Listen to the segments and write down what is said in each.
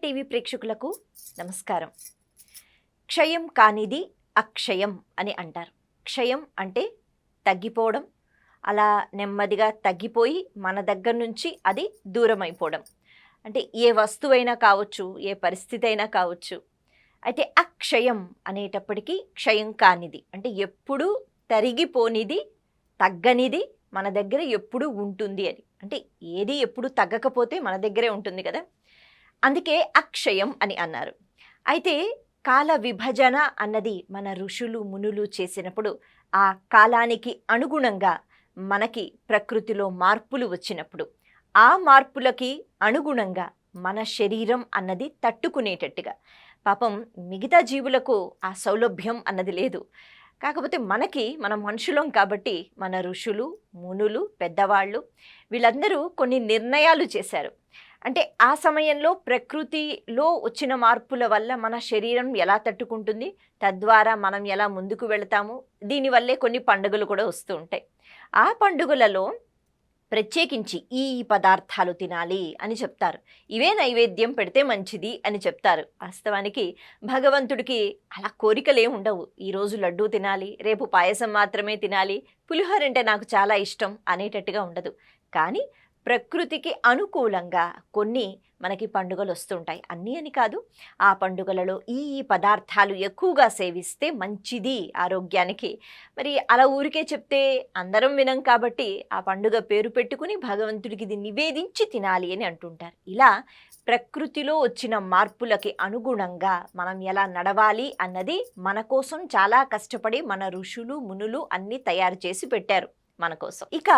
TV ప్రేక్షకులకు నమస్కారం. క్షయం కానిది అక్షయం అని అంటారు. క్షయం అంటే తగ్గిపోవడం, అలా నెమ్మదిగా తగ్గిపోయి మన దగ్గర నుంచి అది దూరం అయిపోవడం. అంటే ఏ వస్తువైనా కావచ్చు, ఏ పరిస్థితి అయినా కావచ్చు. అయితే అక్షయం అనేటప్పటికీ క్షయం కానిది అంటే ఎప్పుడూ తరిగిపోనిది, తగ్గనిది మన దగ్గర ఎప్పుడూ ఉంటుంది అని. అంటే ఏది ఎప్పుడు తగ్గకపోతే మన దగ్గరే ఉంటుంది కదా, అందుకే అక్షయం అని అన్నారు. అయితే కాల విభజన అన్నది మన ఋషులు మునులు చేసినప్పుడు ఆ కాలానికి అనుగుణంగా మనకి ప్రకృతిలో మార్పులు వచ్చినప్పుడు ఆ మార్పులకి అనుగుణంగా మన శరీరం అన్నది తట్టుకునేటట్టుగా, పాపం మిగతా జీవులకు ఆ సౌలభ్యం అన్నది లేదు. కాకపోతే మన మనుషులం కాబట్టి మన ఋషులు మునులు పెద్దవాళ్ళు వీళ్ళందరూ కొన్ని నిర్ణయాలు చేశారు. అంటే ఆ సమయంలో ప్రకృతిలో వచ్చిన మార్పుల వల్ల మన శరీరం ఎలా తట్టుకుంటుంది, తద్వారా మనం ఎలా ముందుకు వెళతాము, దీనివల్లే కొన్ని పండుగలు కూడా వస్తూ ఉంటాయి. ఆ పండుగలలో ప్రత్యేకించి ఈ పదార్థాలు తినాలి అని చెప్తారు, ఇవే నైవేద్యం పెడితే మంచిది అని చెప్తారు. వాస్తవానికి భగవంతుడికి అలా కోరికలే ఉండవు. ఈరోజు లడ్డూ తినాలి, రేపు పాయసం మాత్రమే తినాలి, పులిహోర అంటే నాకు చాలా ఇష్టం అనేటట్టుగా ఉండదు. కానీ ప్రకృతికి అనుకూలంగా కొన్ని మనకి పండుగలు వస్తుంటాయి. అన్నీ అని కాదు, ఆ పండుగలలో ఈ పదార్థాలు ఎక్కువగా సేవిస్తే మంచిది ఆరోగ్యానికి. మరి అలా ఊరికే చెప్తే అందరం వినం కాబట్టి ఆ పండుగ పేరు పెట్టుకుని భగవంతుడికి ఇది నివేదించి తినాలి అని అంటుంటారు. ఇలా ప్రకృతిలో వచ్చిన మార్పులకి అనుగుణంగా మనం ఎలా నడవాలి అన్నది మన కోసం చాలా కష్టపడి మన ఋషులు మునులు అన్నీ తయారు చేసి పెట్టారు మన కోసం. ఇక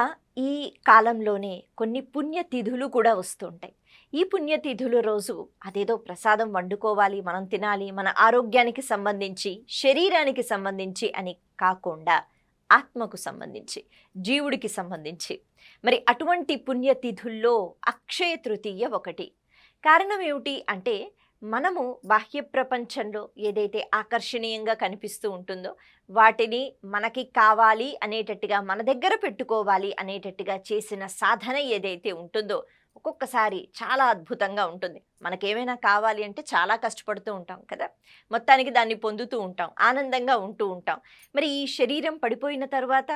ఈ కాలంలోనే కొన్ని పుణ్యతిథులు కూడా వస్తుంటాయి. ఈ పుణ్యతిథుల రోజు అదేదో ప్రసాదం వండుకోవాలి, మనం తినాలి, మన ఆరోగ్యానికి సంబంధించి శరీరానికి సంబంధించి అని కాకుండా ఆత్మకు సంబంధించి జీవుడికి సంబంధించి మరి అటువంటి పుణ్యతిథుల్లో అక్షయ తృతీయ ఒకటి. కారణం ఏమిటి అంటే మనము బాహ్య ప్రపంచంలో ఏదైతే ఆకర్షణీయంగా కనిపిస్తూ ఉంటుందో వాటిని మనకి కావాలి అనేటట్టుగా మన దగ్గర పెట్టుకోవాలి అనేటట్టుగా చేసిన సాధన ఏదైతే ఉంటుందో ఒక్కొక్కసారి చాలా అద్భుతంగా ఉంటుంది. మనకేమైనా కావాలి అంటే చాలా కష్టపడుతూ ఉంటాం కదా, మొత్తానికి దాన్ని పొందుతూ ఉంటాం, ఆనందంగా ఉంటూ ఉంటాం. మరి ఈ శరీరం పడిపోయిన తర్వాత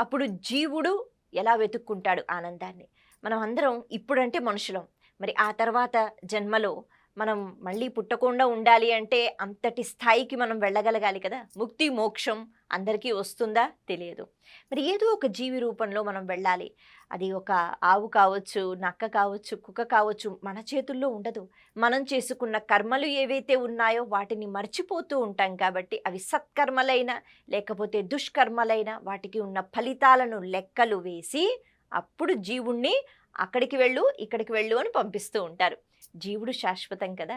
అప్పుడు జీవుడు ఎలా వెతుక్కుంటాడు ఆనందాన్ని? మనం అందరం ఇప్పుడంటే మనుషులం, మరి ఆ తర్వాత జన్మలో మనం మళ్ళీ పుట్టకుండా ఉండాలి అంటే అంతటి స్థాయికి మనం వెళ్ళగలగాలి కదా. ముక్తి మోక్షం అందరికీ వస్తుందా తెలియదు. మరి ఏదో ఒక జీవి రూపంలో మనం వెళ్ళాలి. అది ఒక ఆవు కావచ్చు, నక్క కావచ్చు, కుక్క కావచ్చు, మన చేతుల్లో ఉండదు. మనం చేసుకున్న కర్మలు ఏవైతే ఉన్నాయో వాటిని మర్చిపోతూ ఉంటాం కాబట్టి అవి సత్కర్మలైనా లేకపోతే దుష్కర్మలైనా వాటికి ఉన్న ఫలితాలను లెక్కలు వేసి అప్పుడు జీవుణ్ణి అక్కడికి వెళ్ళు ఇక్కడికి వెళ్ళు అని పంపిస్తూ ఉంటారు. జీవుడు శాశ్వతం కదా.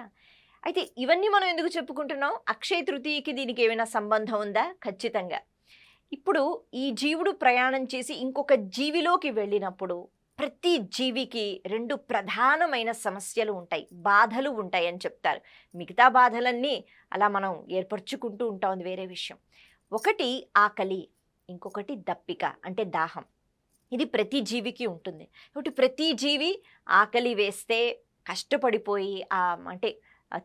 అయితే ఇవన్నీ మనం ఎందుకు చెప్పుకుంటున్నాం? అక్షయ తృతీయకి దీనికి ఏమైనా సంబంధం ఉందా? ఖచ్చితంగా. ఇప్పుడు ఈ జీవుడు ప్రయాణం చేసి ఇంకొక జీవిలోకి వెళ్ళినప్పుడు ప్రతి జీవికి రెండు ప్రధానమైన సమస్యలు ఉంటాయి, బాధలు ఉంటాయి అని చెప్తారు. మిగతా బాధలన్నీ అలా మనం ఏర్పరచుకుంటూ ఉంటాం, అది వేరే విషయం. ఒకటి ఆకలి, ఇంకొకటి దప్పిక అంటే దాహం. ఇది ప్రతి జీవికి ఉంటుంది. కాబట్టి ప్రతి జీవి ఆకలి వేస్తే కష్టపడిపోయి అంటే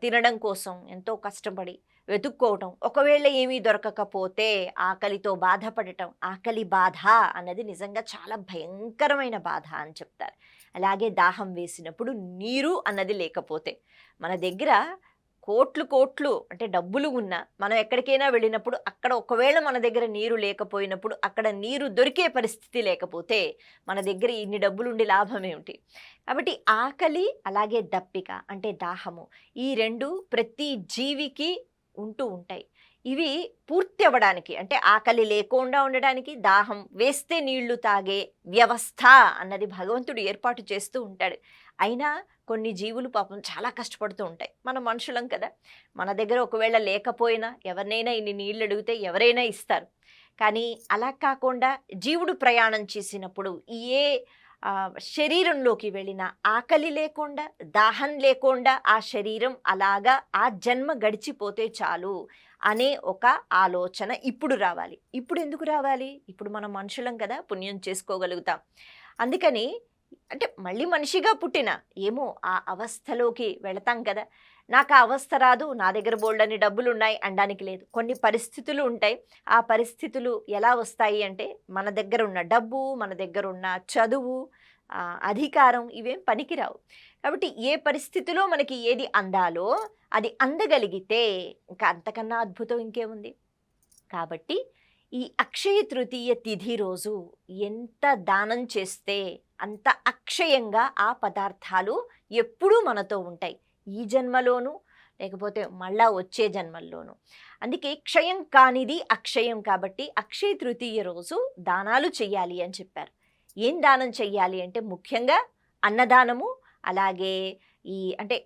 తినడం కోసం ఎంతో కష్టపడి వెతుక్కోవటం, ఒకవేళ ఏమీ దొరకకపోతే ఆకలితో బాధపడటం, ఆకలి బాధ అన్నది నిజంగా చాలా భయంకరమైన బాధ అని చెప్తారు. అలాగే దాహం వేసినప్పుడు నీరు అన్నది లేకపోతే, మన దగ్గర కోట్లు అంటే డబ్బులు ఉన్నా మనం ఎక్కడికైనా వెళ్ళినప్పుడు అక్కడ ఒకవేళ మన దగ్గర నీరు లేకపోయినప్పుడు, అక్కడ నీరు దొరికే పరిస్థితి లేకపోతే మన దగ్గర ఇన్ని డబ్బులుండి లాభం ఏమిటి? కాబట్టి ఆకలి అలాగే దప్పిక అంటే దాహము, ఈ రెండు ప్రతి జీవికి ఉంటూ ఉంటాయి. ఇవి పూర్తి అవ్వడానికి అంటే ఆకలి లేకుండా ఉండడానికి, దాహం వేస్తే నీళ్లు తాగే వ్యవస్థ అన్నది భగవంతుడు ఏర్పాటు చేస్తూ ఉంటాడు. అయినా కొన్ని జీవులు పాపం చాలా కష్టపడుతూ ఉంటాయి. మన మనుషులం కదా, మన దగ్గర ఒకవేళ లేకపోయినా ఎవరినైనా ఇన్ని నీళ్ళు అడిగితే ఎవరైనా ఇస్తారు. కానీ అలా కాకుండా జీవుడు ప్రయాణం చేసినప్పుడు ఏ శరీరంలోకి వెళ్ళిన ఆకలి లేకుండా దాహం లేకుండా ఆ శరీరం అలాగా ఆ జన్మ గడిచిపోతే చాలు అనే ఒక ఆలోచన ఇప్పుడు రావాలి. ఇప్పుడు ఎందుకు రావాలి? ఇప్పుడు మనం మనుషులం కదా, పుణ్యం చేసుకోగలుగుతాం. అందుకని అంటే మళ్ళీ మనిషిగా పుట్టిన ఏమో ఆ అవస్థలోకి వెళతాం కదా. నాకు ఆ అవస్థ రాదు, నా దగ్గర బోల్డన్ని డబ్బులున్నాయి అనడానికి లేదు. కొన్ని పరిస్థితులు ఉంటాయి. ఆ పరిస్థితులు ఎలా వస్తాయి అంటే మన దగ్గర ఉన్న డబ్బు, మన దగ్గర ఉన్న చదువు, అధికారం ఇవేం పనికిరావు. కాబట్టి ఏ పరిస్థితిలో మనకి ఏది అందాలో అది అందగలిగితే ఇంకా అంతకన్నా అద్భుతం ఇంకేముంది. కాబట్టి ఈ అక్షయ తృతీయ తిథి రోజు ఎంత దానం చేస్తే అంత అక్షయంగా ఆ పదార్థాలు ఎప్పుడూ మనతో ఉంటాయి, ఈ జన్మలోనూ లేకపోతే మళ్ళా వచ్చే జన్మల్లోనూ. అందుకే క్షయం కానిది అక్షయం, కాబట్టి అక్షయ తృతీయ రోజు దానాలు చెయ్యాలి అని చెప్పారు. ఏం దానం చెయ్యాలి అంటే ముఖ్యంగా అన్నదానము, అలాగే ఈ అంటే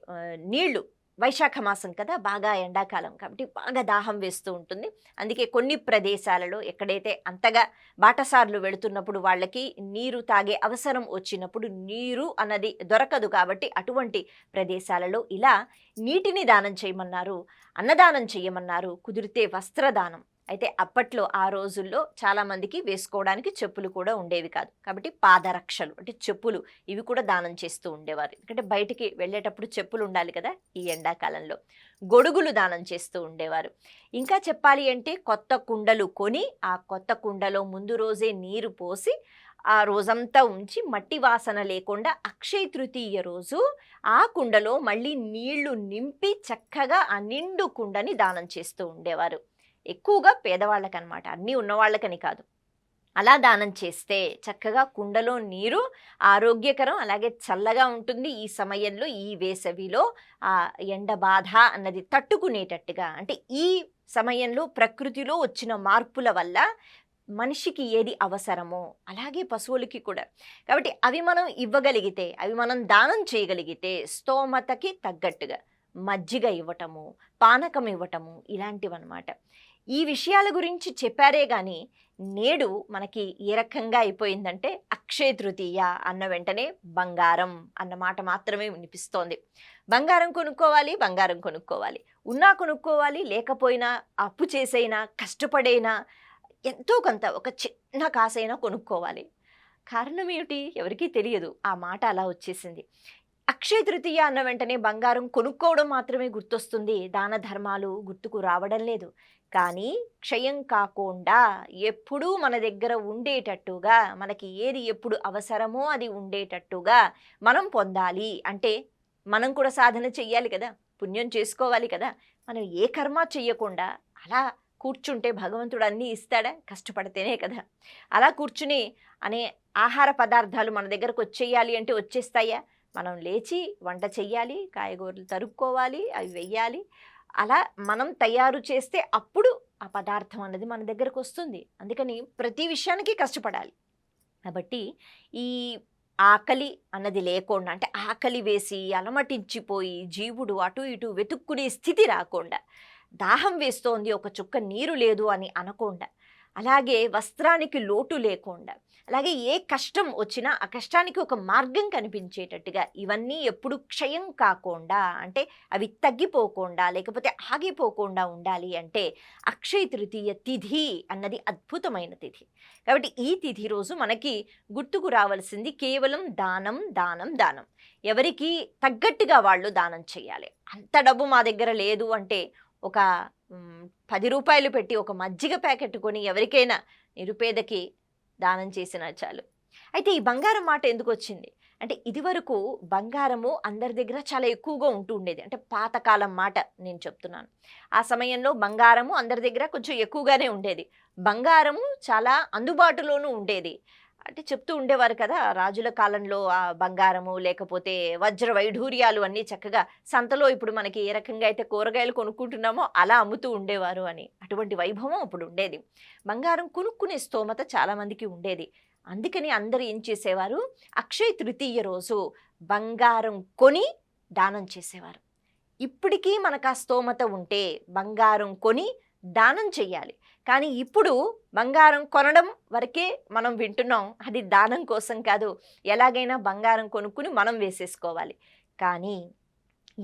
నీళ్లు. వైశాఖ మాసం కదా, బాగా ఎండాకాలం కాబట్టి బాగా దాహం వేస్తూ ఉంటుంది. అందుకే కొన్ని ప్రదేశాలలో ఎక్కడైతే అంతగా బాటసార్లు వెళుతున్నప్పుడు వాళ్ళకి నీరు తాగే అవసరం వచ్చినప్పుడు నీరు అన్నది దొరకదు, కాబట్టి అటువంటి ప్రదేశాలలో ఇలా నీటిని దానం చేయమన్నారు, అన్నదానం చేయమన్నారు, కుదిరితే వస్త్రదానం. అయితే అప్పట్లో ఆ రోజుల్లో చాలామందికి వేసుకోవడానికి చెప్పులు కూడా ఉండేవి కాదు, కాబట్టి పాదరక్షలు అంటే చెప్పులు ఇవి కూడా దానం చేస్తూ ఉండేవారు. ఎందుకంటే బయటికి వెళ్ళేటప్పుడు చెప్పులు ఉండాలి కదా ఈ ఎండాకాలంలో. గొడుగులు దానం చేస్తూ ఉండేవారు. ఇంకా చెప్పాలి అంటే కొత్త కుండలు కొని ఆ కొత్త కుండలో ముందు రోజే నీరు పోసి ఆ రోజంతా ఉంచి మట్టి వాసన లేకుండా అక్షయ తృతీయ రోజు ఆ కుండలో మళ్ళీ నీళ్లు నింపి చక్కగా ఆ నిండు కుండని దానం చేస్తూ ఉండేవారు. ఎక్కువగా పేదవాళ్ళకనమాట, అన్నీ ఉన్నవాళ్ళకని కాదు. అలా దానం చేస్తే చక్కగా కుండలో నీరు ఆరోగ్యకరం, అలాగే చల్లగా ఉంటుంది. ఈ సమయంలో ఈ వేసవిలో ఆ ఎండ బాధ అన్నది తట్టుకునేటట్టుగా, అంటే ఈ సమయంలో ప్రకృతిలో వచ్చిన మార్పుల వల్ల మనిషికి ఏది అవసరమో అలాగే పశువులకి కూడా. కాబట్టి అవి మనం ఇవ్వగలిగితే, అవి మనం దానం చేయగలిగితే స్తోమతకి తగ్గట్టుగా మజ్జిగ ఇవ్వటము, పానకం ఇవ్వటము ఇలాంటివన్నమాట. ఈ విషయాల గురించి చెప్పారే కానీ నేడు మనకి ఏ రకంగా అయిపోయిందంటే అక్షయ తృతీయ అన్న వెంటనే బంగారం అన్న మాట మాత్రమే వినిపిస్తోంది. బంగారం కొనుక్కోవాలి, బంగారం కొనుక్కోవాలి, ఉన్నా కొనుక్కోవాలి, లేకపోయినా అప్పు చేసైనా కష్టపడైనా ఎంతో కొంత ఒక చిన్న కాసైనా కొనుక్కోవాలి. కారణం ఏమిటి ఎవరికీ తెలియదు, ఆ మాట అలా వచ్చేసింది. అక్షయ తృతీయ అన్న వెంటనే బంగారం కొనుక్కోవడం మాత్రమే గుర్తొస్తుంది, దాన ధర్మాలు గుర్తుకు రావడం లేదు. కానీ క్షయం కాకుండా ఎప్పుడూ మన దగ్గర ఉండేటట్టుగా, మనకి ఏది ఎప్పుడు అవసరమో అది ఉండేటట్టుగా మనం పొందాలి అంటే మనం కూడా సాధన చెయ్యాలి కదా, పుణ్యం చేసుకోవాలి కదా. మనం ఏ కర్మ చెయ్యకుండా అలా కూర్చుంటే భగవంతుడు అన్నీ ఇస్తాడా? కష్టపడితేనే కదా. అలా కూర్చుని అనే ఆహార పదార్థాలు మన దగ్గరకు వచ్చేయాలి అంటే వచ్చేస్తాయా? మనం లేచి వంట చెయ్యాలి, కాయగూరలు తరుక్కోవాలి, అవి వెయ్యాలి. అలా మనం తయారు చేస్తే అప్పుడు ఆ పదార్థం అన్నది మన దగ్గరకు వస్తుంది. అందుకని ప్రతి విషయానికి కష్టపడాలి. కాబట్టి ఈ ఆకలి అన్నది లేకుండా, అంటే ఆకలి వేసి అలమటించిపోయి జీవుడు అటు ఇటు వెతుక్కునే స్థితి రాకుండా, దాహం వేస్తోంది ఒక చుక్క నీరు లేదు అని అనకుండా, అలాగే వస్త్రానికి లోటు లేకుండా, అలాగే ఏ కష్టం వచ్చినా ఆ కష్టానికి ఒక మార్గం కనిపించేటట్టుగా, ఇవన్నీ ఎప్పుడు క్షయం కాకుండా, అంటే అవి తగ్గిపోకుండా లేకపోతే ఆగిపోకుండా ఉండాలి అంటే అక్షయ తృతీయ తిథి అన్నది అద్భుతమైన తిథి. కాబట్టి ఈ తిథి రోజు మనకి గుర్తుకు రావాల్సింది కేవలం దానం, దానం, దానం. ఎవరికి తగ్గట్టుగా వాళ్ళు దానం చేయాలి. అంత డబ్బు మా దగ్గర లేదు అంటే ఒక 10 రూపాయలు పెట్టి ఒక మజ్జిగ ప్యాకెట్ కొని ఎవరికైనా నిరుపేదకి దానం చేసినా చాలు. అయితే ఈ బంగారం మాట ఎందుకు వచ్చింది అంటే, ఇదివరకు బంగారము అందరి దగ్గర చాలా ఎక్కువగా ఉంటూ ఉండేది. అంటే పాతకాలం మాట నేను చెప్తున్నాను. ఆ సమయంలో బంగారము అందరి దగ్గర కొంచెం ఎక్కువగానే ఉండేది. బంగారము చాలా అందుబాటులోనూ ఉండేది. అంటే చెప్తూ ఉండేవారు కదా, రాజుల కాలంలో ఆ బంగారము లేకపోతే వజ్ర వైఢూర్యాలు అన్నీ చక్కగా సంతలో ఇప్పుడు మనకి ఏ రకంగా అయితే కూరగాయలు కొనుక్కుంటున్నామో అలా అమ్ముతూ ఉండేవారు అని. అటువంటి వైభవం అప్పుడు ఉండేది. బంగారం కొనుక్కునే స్తోమత చాలామందికి ఉండేది. అందుకని అందరూ ఏం చేసేవారు, అక్షయ తృతీయ రోజు బంగారం కొని దానం చేసేవారు. ఇప్పటికీ మనకు ఆ స్తోమత ఉంటే బంగారం కొని దానం చెయ్యాలి. కానీ ఇప్పుడు బంగారం కొనడం వరకే మనం వింటున్నాం, అది దానం కోసం కాదు. ఎలాగైనా బంగారం కొనుక్కుని మనం వేసేసుకోవాలి. కానీ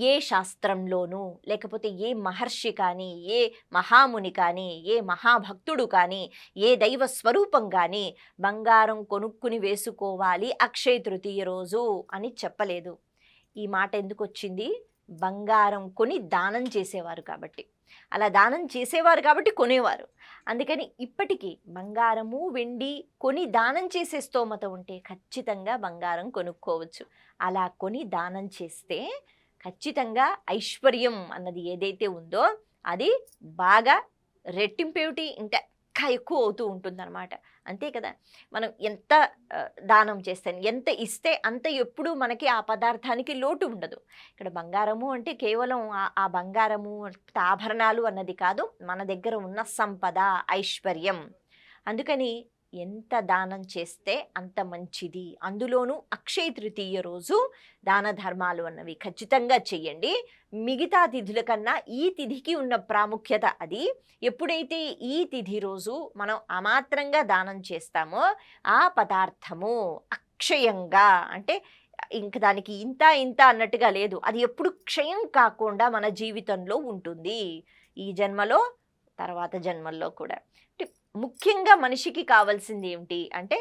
ఏ శాస్త్రంలోనూ లేకపోతే ఏ మహర్షి కానీ, ఏ మహాముని కానీ, ఏ మహాభక్తుడు కానీ, ఏ దైవ స్వరూపం కానీ బంగారం కొనుక్కుని వేసుకోవాలి అక్షయ తృతీయ రోజు అని చెప్పలేదు. ఈ మాట ఎందుకొచ్చింది? బంగారం కొని దానం చేసేవారు కాబట్టి. అలా దానం చేసేవారు కాబట్టి కొనేవారు. అందుకని ఇప్పటికీ బంగారము, వెండి కొని దానం చేసే స్తోమత ఉంటే ఖచ్చితంగా బంగారం కొనుక్కోవచ్చు. అలా కొని దానం చేస్తే ఖచ్చితంగా ఐశ్వర్యం అన్నది ఏదైతే ఉందో అది బాగా రెట్టింపేమిటి ఇంకా ఎక్కువ అవుతూ ఉంటుందన్నమాట. అంతే కదా, మనం ఎంత దానం చేస్తాం, ఎంత ఇస్తే అంత ఎప్పుడు మనకి ఆ పదార్థానికి లోటు ఉండదు. ఇక్కడ బంగారము అంటే కేవలం ఆ బంగారము ఆభరణాలు అన్నది కాదు, మన దగ్గర ఉన్న సంపద, ఐశ్వర్యం. అందుకని ఎంత దానం చేస్తే అంత మంచిది. అందులోనూ అక్షయ తృతీయ రోజు దాన ధర్మాలు అన్నవి ఖచ్చితంగా చెయ్యండి. మిగతా తిథుల కన్నా ఈ తిథికి ఉన్న ప్రాముఖ్యత అది. ఎప్పుడైతే ఈ తిథి రోజు మనం అమాత్రంగా దానం చేస్తామో ఆ పదార్థము అక్షయంగా, అంటే ఇంక దానికి ఇంత ఇంత అన్నట్టుగా లేదు, అది ఎప్పుడు క్షయం కాకుండా మన జీవితంలో ఉంటుంది, ఈ జన్మలో తర్వాత జన్మల్లో కూడా. ముఖ్యంగా మనిషికి కావాల్సింది ఏమిటి అంటే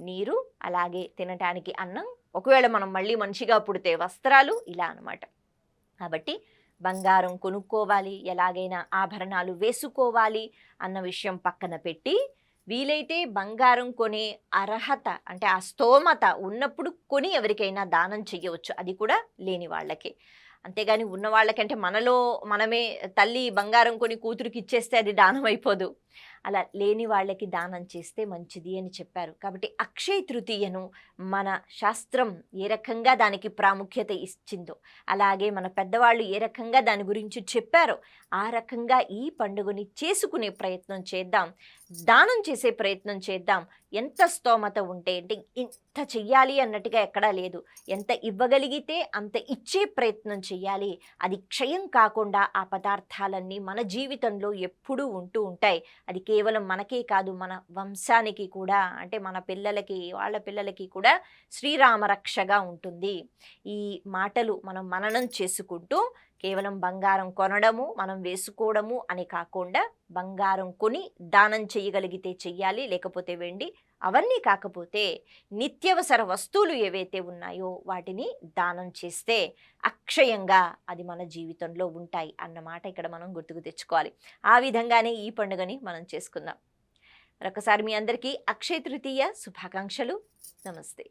నీరు, అలాగే తినటానికి అన్నం, ఒకవేళ మనం మళ్ళీ మనిషిగా పుడితే వస్త్రాలు, ఇలా అన్నమాట. కాబట్టి బంగారం కొనుక్కోవాలి, ఎలాగైనా ఆభరణాలు వేసుకోవాలి అన్న విషయం పక్కన పెట్టి వీలైతే బంగారం కొనే అర్హత అంటే ఆ స్తోమత ఉన్నప్పుడు కొని ఎవరికైనా దానం చెయ్యవచ్చు, అది కూడా లేని వాళ్ళకి. అంతేగాని ఉన్న వాళ్ళకంటే మనలో మనమే తల్లి బంగారం కొని కూతురికి ఇచ్చేస్తే అది దానం అయిపోదు. అలా లేని వాళ్ళకి దానం చేస్తే మంచిది అని చెప్పారు. కాబట్టి అక్షయ తృతీయను మన శాస్త్రం ఏ రకంగా దానికి ప్రాముఖ్యత ఇచ్చిందో, అలాగే మన పెద్దవాళ్ళు ఏ రకంగా దాని గురించి చెప్పారో ఆ రకంగా ఈ పండుగని చేసుకునే ప్రయత్నం చేద్దాం, దానం చేసే ప్రయత్నం చేద్దాం. ఎంత స్తోమత ఉంటే, అంటే ఇంత చెయ్యాలి అన్నట్టుగా ఎక్కడా లేదు, ఎంత ఇవ్వగలిగితే అంత ఇచ్చే ప్రయత్నం చెయ్యాలి. అది క్షయం కాకుండా ఆ పదార్థాలన్నీ మన జీవితంలో ఎప్పుడూ ఉంటూ ఉంటాయి. అది కేవలం మనకే కాదు, మన వంశానికి కూడా, అంటే మన పిల్లలకి, వాళ్ళ పిల్లలకి కూడా శ్రీరామ రక్షగా ఉంటుంది. ఈ మాటలు మనం మననం చేసుకుంటూ కేవలం బంగారం కొనడము, మనం వేసుకోవడము అని కాకుండా బంగారం కొని దానం చేయగలిగితే చెయ్యాలి, లేకపోతే వెండి, అవన్నీ కాకపోతే నిత్యవసర వస్తువులు ఏవైతే ఉన్నాయో వాటిని దానం చేస్తే అక్షయంగా అది మన జీవితంలో ఉంటాయి అన్నమాట ఇక్కడ మనం గుర్తుకు తెచ్చుకోవాలి. ఆ విధంగానే ఈ పండుగని మనం చేసుకుందాం. మరొకసారి మీ అందరికీ అక్షయ తృతీయ శుభాకాంక్షలు. నమస్తే.